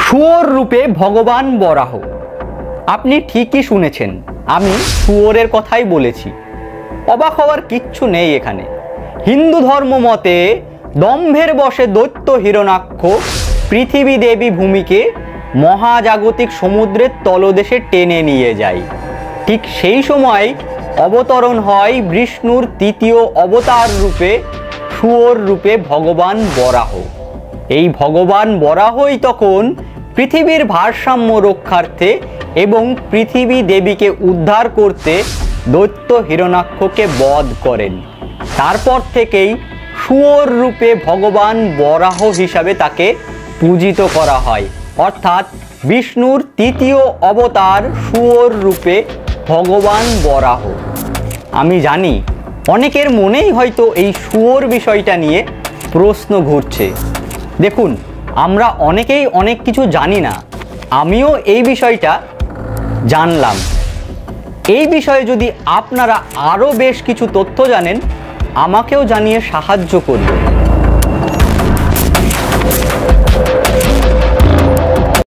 শুয়োর রূপে ভগবান বরাহ। আপনি ঠিকই শুনেছেন, আমি শুয়োরের কথাই বলেছি। অবাক হওয়ার কিচ্ছু নেই এখানে। হিন্দু ধর্ম মতে দম্ভের বশে দৈত্য হিরণ্যাক্ষ পৃথিবী দেবী ভূমিকে মহাজাগতিক সমুদ্রের তলদেশে টেনে নিয়ে যায়। ঠিক সেই সময় অবতরণ হয় বিষ্ণুর তৃতীয় অবতার রূপে শুয়োর রূপে ভগবান বরাহ। এই ভগবান বরাহই তখন পৃথিবীর ভারসাম্য রক্ষার্থে এবং পৃথিবী দেবীকে উদ্ধার করতে দৈত্য হিরণ্যাক্ষকে বধ করেন। তারপর থেকেই শুয়োর রূপে ভগবান বরাহ হিসাবে তাকে পূজিত করা হয়, অর্থাৎ বিষ্ণুর তৃতীয় অবতার শুয়োর রূপে ভগবান বরাহ। আমি জানি অনেকের মনেই হয়তো এই শুয়োর বিষয়টা নিয়ে প্রশ্ন ঘুরছে। দেখুন, আমরা অনেকেই অনেক কিছু জানি না, আমিও এই বিষয়টা জানলাম। এই বিষয়ে যদি আপনারা আরও বেশ কিছু তথ্য জানেন, আমাকেও জানিয়ে সাহায্য করবেন।